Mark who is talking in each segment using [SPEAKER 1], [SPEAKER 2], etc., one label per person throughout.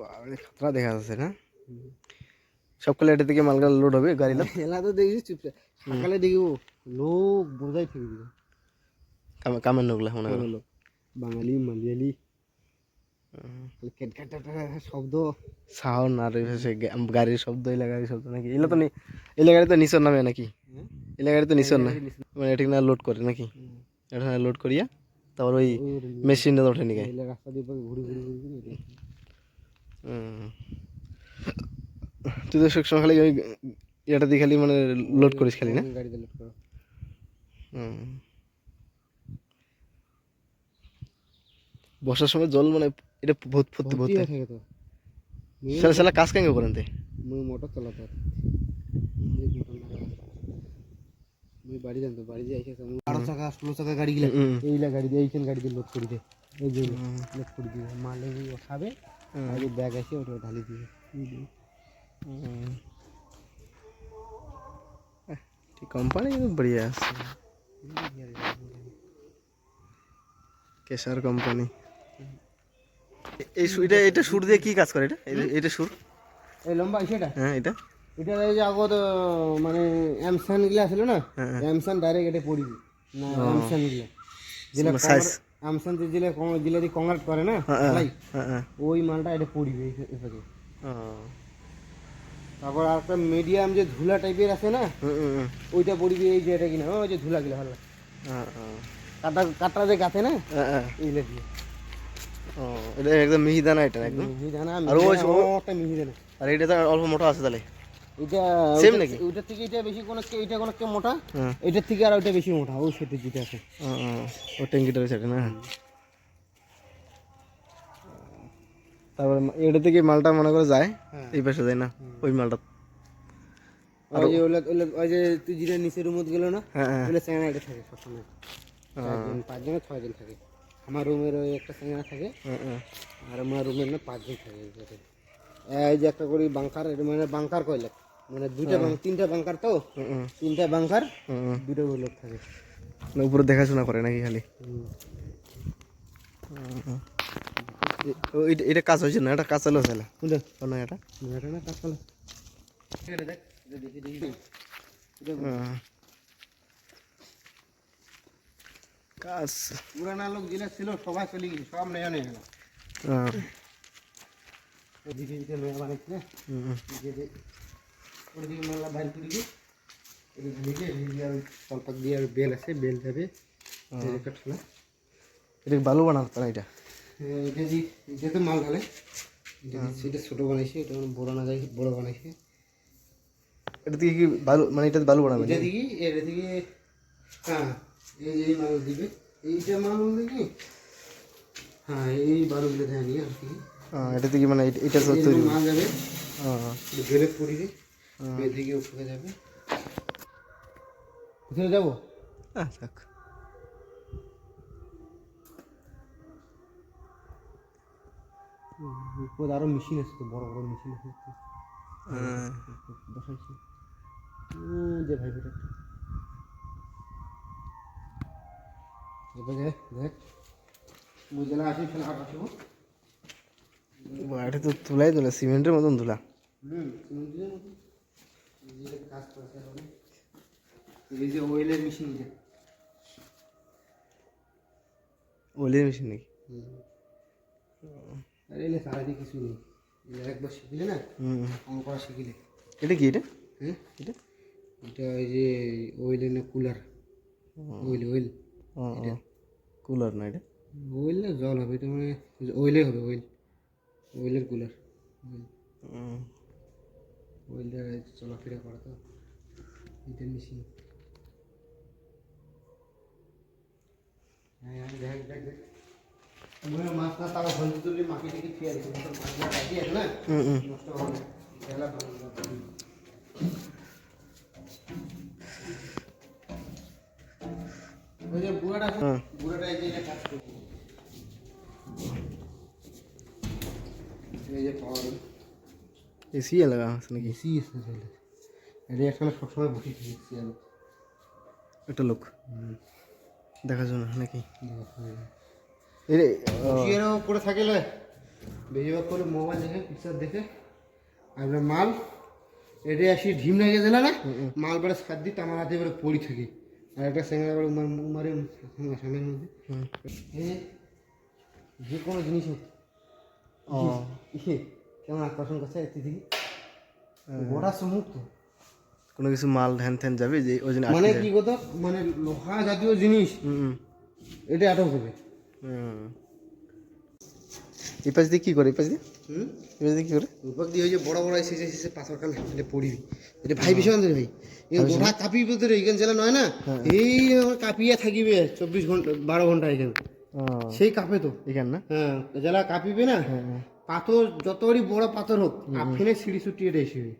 [SPEAKER 1] বাবারে খাতরা দেখা যাচ্ছে না সকালে এটা থেকে মালগাড়ি লোড হবে গাড়ি লোড
[SPEAKER 2] এলা তো দেখি চুপচাপ সকালে দেখিব লোক বোঝাই থেকে দিবে
[SPEAKER 1] কামের লোকলা মনে হয়
[SPEAKER 2] লোক বাঙালি মালিয়ালি শব্দ
[SPEAKER 1] সাউন্ড আর গাড়ির শব্দ গাড়ির শব্দ নাকি এগুলো তো এলা গাড়ি তো নিচর নামে নাকি এলা গাড়ি তো নিচর না মানে এটা না লোড করে নাকি এটা লোড করিয়া তারপর ওই মেশিনটা ওঠে নিয়ে
[SPEAKER 2] রাস্তা দিয়ে ঘুরি ঘুরি ঘুরি
[SPEAKER 1] তুই তো সবসময় খালি ওই এটা দিয়ে খালি মানে লোড করিস খালি না
[SPEAKER 2] গাড়িতে লোড করো
[SPEAKER 1] বর্ষার সময় জল মানে এটা বহুত ফুটতে বহুত
[SPEAKER 2] থাকে তো
[SPEAKER 1] সেলা সেলা কাজ কেন করেন তে
[SPEAKER 2] মুই মোটর চালাতে মুই বাড়ি যান তো বাড়ি দিয়ে আইছে 12 চাকা 16 চাকা গাড়ি গিলা এইলা গাড়ি দিয়ে এইখান গাড়ি দিয়ে লোড করে দে এই যে লোড করে দিবে মালে খাবে আর এই ব্যাগ আছে ওটা ঢালি দিবে
[SPEAKER 1] ঠিক কোম্পানি কিন্তু बढ़िया আছে কেশার কোম্পানি এই সুইটা এটা সুর দিয়ে কি কাজ করে এটা এটা সুর
[SPEAKER 2] এই লম্বা সেটা
[SPEAKER 1] হ্যাঁ এটা
[SPEAKER 2] এটা এই যে আগত মানে এমসান গুলা ছিল না এমসান ডাইরেক্ট এটা পড়িবি না এমসান গুলা যেটা সাইজ এমসান দিলে দিলে দি কংক্রিট করে না ভাই ওই মালটা এটা পড়িবে এটাকে তারপর একটা মিডিয়াম যে ধুলা টাইপের আছে না ওইটা পড়িবি এই যে এটা কিনা ওই যে ধুলা গুলা ভালো কাটা কাটা যে গাছে না এইগুলা দিয়ে
[SPEAKER 1] এটা একদম মিহিদানা এটা একদম
[SPEAKER 2] মিহিদানা
[SPEAKER 1] আর ওই
[SPEAKER 2] একটা মিহিদানা
[SPEAKER 1] আর এটা তো অল্প মোটা আছে তাহলে
[SPEAKER 2] এটা
[SPEAKER 1] সেম নাকি
[SPEAKER 2] ওইটার থেকে এটা বেশি কোন এটা কোন কে মোটা এটার থেকে আর ওইটা বেশি মোটা ওই সেটে যেটা আছে
[SPEAKER 1] ও ট্যাঙ্কিটার সাথে না তারপর এটা থেকে মালটা মনে করে যায় এই পাশে যায় না ওই মালটা
[SPEAKER 2] আর ওই যে তুই যেটা নিচে রুমত গেল না ওইটা চেঙ্গা এটা থাকে সবসময় 4 জন 6 জন থাকে আমার রুমের ওই একটা চেঙ্গা থাকে আর আমার রুমের না 5 জন থাকে এই যে একটা করে বাংকার এটা মানে বাংকার কইলে মানে দুইটা তিনটা বাংকার তো তিনটা বাংকার দুটো লোক থাকে
[SPEAKER 1] না উপরে দেখাশোনা করে নাকি খালি এটা কাজ হয়েছে না এটা কাজ চালু আছে না না এটা
[SPEAKER 2] না কাজ চালু এটা দেখ দেখি দেখি
[SPEAKER 1] কাজ
[SPEAKER 2] পুরানা লোক যেটা ছিল সবাই চলে গেছে সব নয়া নয়া গেল এদিকে এটা নয়া বানাইছে ওদিকে মালা বাইর করে দিয়ে এদিকে কলপাক দিয়ে আর বেল আছে বেল যাবে কাটলা
[SPEAKER 1] এটা বালু বানাতো না এটা
[SPEAKER 2] এটা যে এটা তো মাল ঢালে এটা ছোট বানাইছে এটা বড় না যায় বড় বানাইছে
[SPEAKER 1] এটা থেকে কি বালু মানে এটা বালু বানাবে
[SPEAKER 2] এটা থেকে এর থেকে হ্যাঁ এই মাল দিবে এইটা মাল দেখি হ্যাঁ এই বালুগুলো দেয় নিয়ে আর কি
[SPEAKER 1] এটা থেকে মানে এটা তো তৈরি
[SPEAKER 2] মাল যাবে গেলে পড়িবে এদিকে উঠে যাবে কোথায় যাবো
[SPEAKER 1] থাক
[SPEAKER 2] আরো মেশিন আছে তো বড় বড় মেশিন আছে বসাইছি যে ভাই বেটা দেখ দেখ বুঝে না আসি ফেলা আসবো
[SPEAKER 1] এটা তো তুলাই তোলা সিমেন্টের মতন তুলা
[SPEAKER 2] সিমেন্টের মতন কাজ করতে হবে এই যে অয়েলের মেশিন
[SPEAKER 1] অয়েলের মেশিন নাকি
[SPEAKER 2] আরে এলে সারাদিন কিছু নেই একবার শিখিলে না অঙ্ক করা শিখিলে
[SPEAKER 1] এটা কি এটা
[SPEAKER 2] হ্যাঁ এটা ওই যে অয়েলের না কুলার অয়েল অয়েল
[SPEAKER 1] কুলার না এটা
[SPEAKER 2] অয়েল না জল হবে এটা মানে অয়েলে হবে অয়েল অয়েলের কুলার অয়েলটা চলাফেরা করা তো এটা মেশিন হ্যাঁ দেখ দেখ দেখ মাছ না তাও হলদি তুলি মাটি থেকে খেয়ে দিচ্ছে মাছগুলো রাখি আছে না নষ্ট হবে খেলা ভালো ওই যে বুড়াটা এই যে কাজ করছে এই যে পাওয়ার
[SPEAKER 1] এসি লাগা আছে নাকি
[SPEAKER 2] এসি আছে চলে এটা একটা সবসময় বসে থাকে এসি আলো
[SPEAKER 1] একটা লোক দেখার জন্য নাকি
[SPEAKER 2] এর উপরে থাকলে বেশিরভাগ করে মোবাইল দেখে পিকচার দেখে আর এবার মাল এটা আসি ঢিম লেগে দিলে না মাল বেড়ে সাত দিই আমার হাতে এবারে পড়ি থাকি আর একটা স্যাংরা বেড়ে মারে সামনের মধ্যে যে কোনো জিনিস হোক কেমন আকর্ষণ করছে এর থেকে গোটা সমুখ তো
[SPEAKER 1] কোনো কিছু মাল ধ্যান ধ্যান যাবে যে ওই জন্য
[SPEAKER 2] মানে কি কথা মানে লোহা জাতীয় জিনিস এটা আটক হবে।
[SPEAKER 1] এই পাশ দিয়ে কী করে এই পাশ দিয়ে এই পাশ দিয়ে কী করে
[SPEAKER 2] রূপক দিয়ে ওই যে বড় বড় শেষে শেষে পাথর কাল এটা পড়িবি এটা ভাই বিষয় ভাই এই গোটা কাঁপিয়ে ভিতরে এইখান জেলা নয় না এই কাঁপিয়ে থাকিবে 24 ঘন্টা 12 ঘন্টা এখানে সেই কাঁপে তো
[SPEAKER 1] এখান না
[SPEAKER 2] হ্যাঁ জেলা কাঁপিবে না পাথর যতই বড় পাথর হোক আফেনে সিঁড়ি ছুটি এটা এসেবে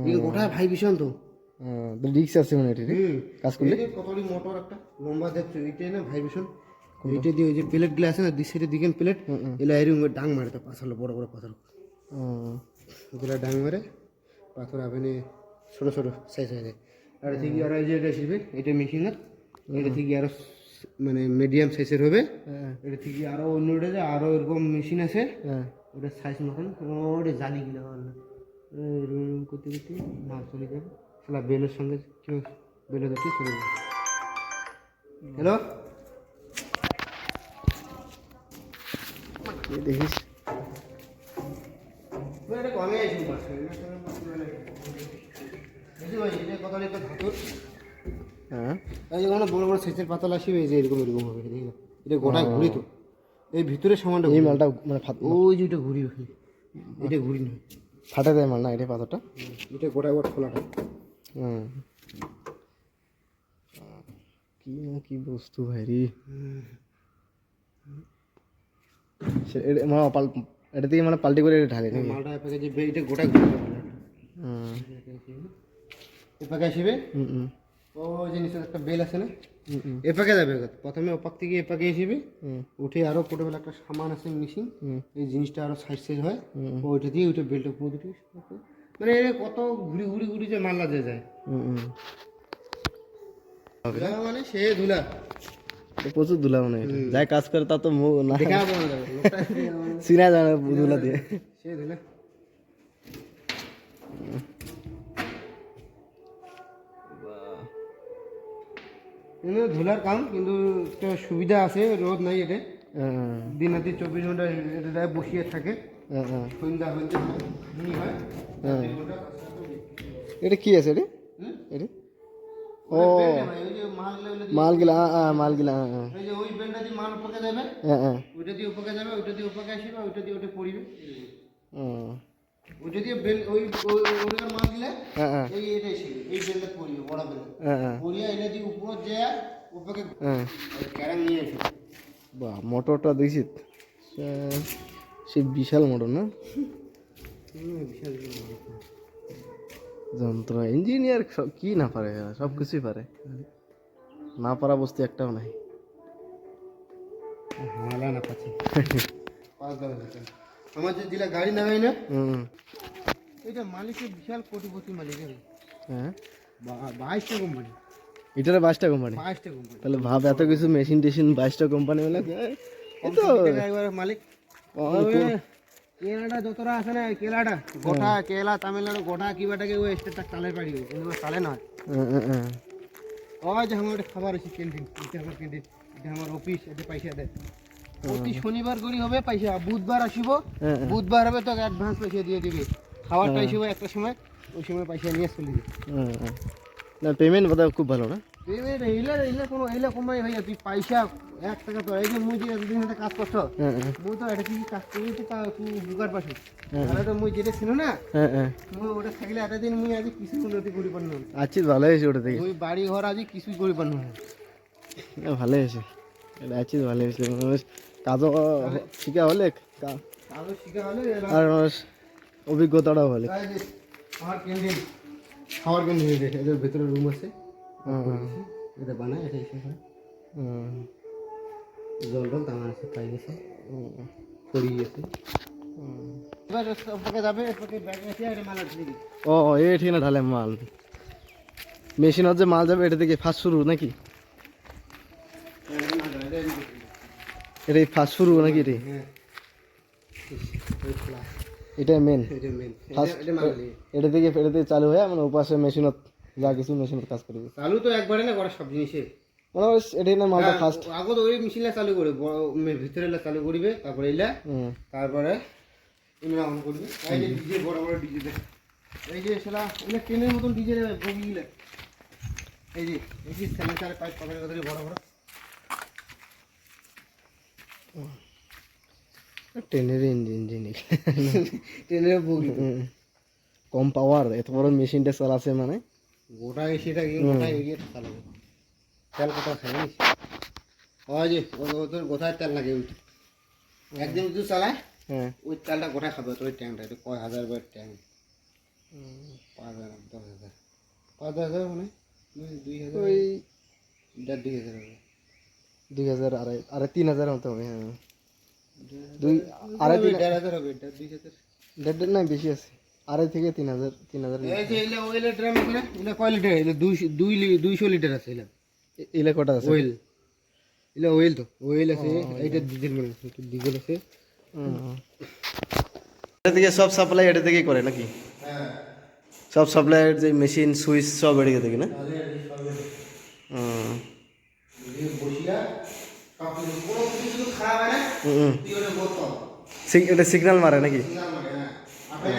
[SPEAKER 2] এই গোটা ভাই ভীষণ তো
[SPEAKER 1] রিক্স আছে মানে এটা কাজ করলে
[SPEAKER 2] কতটি মোটর একটা লম্বা দেখছো এইটাই না ভাই ভীষণ এইটা দিয়ে ওই যে প্লেট গুলো আছে না দুই সাইডে দিকেন প্লেট এলা এরকম ডাং মারে তো পাথর বড় বড় পাথর ওগুলা ডাং মারে পাথর আবেনে ছোটো ছোটো সাইজ হয়ে যায় আর থেকে আর এই যে এটা শিখবে এটা মেশিনের এটা থেকে আরো মানে মিডিয়াম সাইজের হবে এটা থেকে আরো অন্য ওটা আরো এরকম মেশিন আছে ওটা সাইজ মতন ওটা জালি গিলা এরকম করতে করতে মাছ চলে যাবে সেটা বেলের সঙ্গে কেউ বেলে ধরতে চলে যাবে। হ্যালো
[SPEAKER 1] দেখিস
[SPEAKER 2] এটা কমে আছে মাছ বুঝলি ভাই এটা কত লিটার ধাতুর
[SPEAKER 1] হ্যাঁ
[SPEAKER 2] এই যে কোনো বড় বড় সাইজের পাতল আসবে এই যে এরকম এরকম হবে দেখি এটা গোটা ঘুরি তো এই ভিতরে সমানটা
[SPEAKER 1] এই মালটা মানে
[SPEAKER 2] ওই যে এটা ঘুরি ওখানে এটা ঘুরি না
[SPEAKER 1] ফাটা দেয় মাল না এটা পাথরটা
[SPEAKER 2] এটা গোটা গোটা খোলাটা
[SPEAKER 1] কি না কি বস্তু ভাই রে এটা থেকে মানে পাল্টি করে ঢালে নাকি
[SPEAKER 2] মালটা এপাকে যে এটা গোটা ঘুরি এপাকে আসবে ও জিনিসের একটা বেল আছে না এপাকে যাবে প্রথমে ওপাক থেকে এপাকে আসবে উঠে আরো পোর্টেবল একটা সামান আছে মেশিন এই জিনিসটা আরো সাইজ সাইজ হয় ওইটা দিয়ে ওইটা বেলটা পুরো দুটি মানে কত ঘুরি ঘুরি ঘুরি যে মাল লাগে যায় মানে সে ধুলা
[SPEAKER 1] প্রচুর ধুলা মানে যাই কাজ করে তা তো না চিনা যায় না ধুলা দিয়ে
[SPEAKER 2] সে ধুলা ধুলার কাম কিন্তু একটা সুবিধা আছে রোদ নাই এটা দিন রাতে 24 ঘন্টা এটা বসিয়ে থাকে সন্ধ্যা হইতে হয়
[SPEAKER 1] এটা কি আছে এটা ও মালগুলা মালগুলা
[SPEAKER 2] এই যে ওই বেলটা দিয়ে মাল উপরে যাবে ওইটা দিয়ে উপরে যাবে ওইটা দিয়ে উপরে আসবে ওইটা দিয়ে ওটা পড়বে ওইটা দিয়ে বেল ওই ওইটার মাল দিলে এই এটা এসে এই বেলটা পড়বে বড় বেল পড়িয়া এটা দিয়ে উপর যায় উপরে ক্যারাং নিয়ে আসবে
[SPEAKER 1] বাহ মোটরটা দেখছিস সে বিশাল মোটর না
[SPEAKER 2] বিশাল
[SPEAKER 1] যন্ত্র ইঞ্জিনিয়ার কি না পারে সব কিছুই পারে না পারা বস্তু একটাও নাই
[SPEAKER 2] মালা না পাচ্ছি আমার যে যেটা গাড়ি নামাই না এটা মালিকের বিশাল কোটিপতি মালিক
[SPEAKER 1] হ্যাঁ
[SPEAKER 2] 22টা কোম্পানি
[SPEAKER 1] এটার 22টা কোম্পানি
[SPEAKER 2] 22টা কোম্পানি
[SPEAKER 1] তাহলে ভাব এত কিছু মেশিন টেশিন 22টা কোম্পানি বলে এই তো
[SPEAKER 2] মালিক কেরালা যতটা আছে না কেরালাটা গোটা কেরালা তামিলনাড়ু গোটা কিবাটাকে ওই স্টেটটা চালে পাড়িও কিন্তু চালে নয় ওই যে আমার একটা খাবার আছে ক্যান্টিন এটা আমার ক্যান্টিন এটা আমার অফিস এটা পয়সা দেয় প্রতি শনিবার করি হবে পয়সা বুধবার আসিব বুধবার হবে তো অ্যাডভান্স পয়সা দিয়ে দিবে খাবারটা আসিব একটা সময় ওই সময় পয়সা নিয়ে চলে যাবে
[SPEAKER 1] না পেমেন্ট বোধহয় খুব ভালো না
[SPEAKER 2] পেমেন্ট এইলে কোনো এইলে কমাই হয়ে তুই পয়সা 1 টাকা তো এই যে মুই যে এতদিন ধরে কাজ করছো মুই তো এটা কি কাজ করি তো তা তুই বুকার পাশে তাহলে তো মুই যেটা ছিল না মুই ওটা থাকলে এতদিন মুই আজ কিছু উন্নতি করি পারলাম না
[SPEAKER 1] আচ্ছা ভালো হয়েছে ওটা থেকে
[SPEAKER 2] মুই বাড়ি ঘর আজ কিছু করি পারলাম না
[SPEAKER 1] ভালো হয়েছে এটা আচ্ছা ভালো হয়েছে কাজও শিখা হলে
[SPEAKER 2] কাজও শিখা হলে
[SPEAKER 1] আর অভিজ্ঞতাটাও হলে
[SPEAKER 2] আমার ক্যান্টিন খাওয়ার ক্যান্টিন এদের ভেতরে রুম আছে এটা বানায় এটা এসে হয় জল টল তামার আছে পাই গেছে পড়ি গেছে এবার ওপরে যাবে এরপরে ব্যাগে এসে এটা মাল ঢেলে দিই
[SPEAKER 1] ও এই ঠিক না ঢালে মাল মেশিনত যে মাল যাবে এটা থেকে ফার্স্ট শুরু নাকি এটাই ফার্স্ট শুরু নাকি রে
[SPEAKER 2] ওই খোলা
[SPEAKER 1] এটা মেন
[SPEAKER 2] এটা মেন
[SPEAKER 1] ফার্স্ট
[SPEAKER 2] এটা মানলি
[SPEAKER 1] এটা থেকে চালু হয়ে মানে উপাসে মেশিনত যা কিছু মেশিনত কাজ করবে
[SPEAKER 2] চালু তো একবারে না করে সব জিনিসে
[SPEAKER 1] মানে এটাই না মালটা ফার্স্ট
[SPEAKER 2] আগত ওই মেশিনটা চালু করে ভিতরে চালু করবে তারপরে এলা তারপরে এমনি অন করবে এই যে ডিজে বড় বড় ডিজে দেখ এই যে সেটা এটা ট্রেনের মতন ডিজে বগিগুলো এই যে সেন্সার পাইপ পাবেন কত বড় বড়
[SPEAKER 1] ট্রেনের ইঞ্জিন
[SPEAKER 2] ট্রেনের বগি
[SPEAKER 1] কম পাওয়ার এত বড় মেশিনটা চালাছে মানে
[SPEAKER 2] গোটা সেটা গোটা এগিয়ে চালাবে তেল কোথা খাই ওই যে ওদের গোথায় তেল লাগে ওই একদিন যদি চালায়
[SPEAKER 1] হ্যাঁ
[SPEAKER 2] ওই তেলটা গোটা খাবে তো ওই ট্যাঙ্কটা এটা কয় হাজার বার ট্যাঙ্ক 5,000 10,000 5,000 মানে 2,000
[SPEAKER 1] ওই
[SPEAKER 2] 2,500 হবে
[SPEAKER 1] 2,000 আড়াই 3,000 হতে হবে হ্যাঁ
[SPEAKER 2] 1,500 হবে 2,000
[SPEAKER 1] দেড় নাই বেশি আছে 2,500 থেকে 3,000
[SPEAKER 2] এই যে এলে ওইলে ড্রাম এখানে এলে কয় লিটার এলে 200 লিটার আছে এলে
[SPEAKER 1] ইলে কটা আছে
[SPEAKER 2] ওয়েল এলে ওয়েল তো ওয়েল আছে এইটা ডিজেল মানে ডিজেল আছে
[SPEAKER 1] এটা থেকে সব সাপ্লাই এটা থেকেই করে নাকি
[SPEAKER 2] হ্যাঁ
[SPEAKER 1] সব সাপ্লাইয়ের যে মেশিন সুইচ সব এদিকে থেকে না
[SPEAKER 2] তাহলে সবে
[SPEAKER 1] হুম
[SPEAKER 2] এই বসিয়া সব কোনো কিছু যদি খারাপ হয় না তুই ওটা বলতো
[SPEAKER 1] এটা সিগন্যাল মারে নাকি
[SPEAKER 2] সিগন্যাল মানে হ্যাঁ আপনি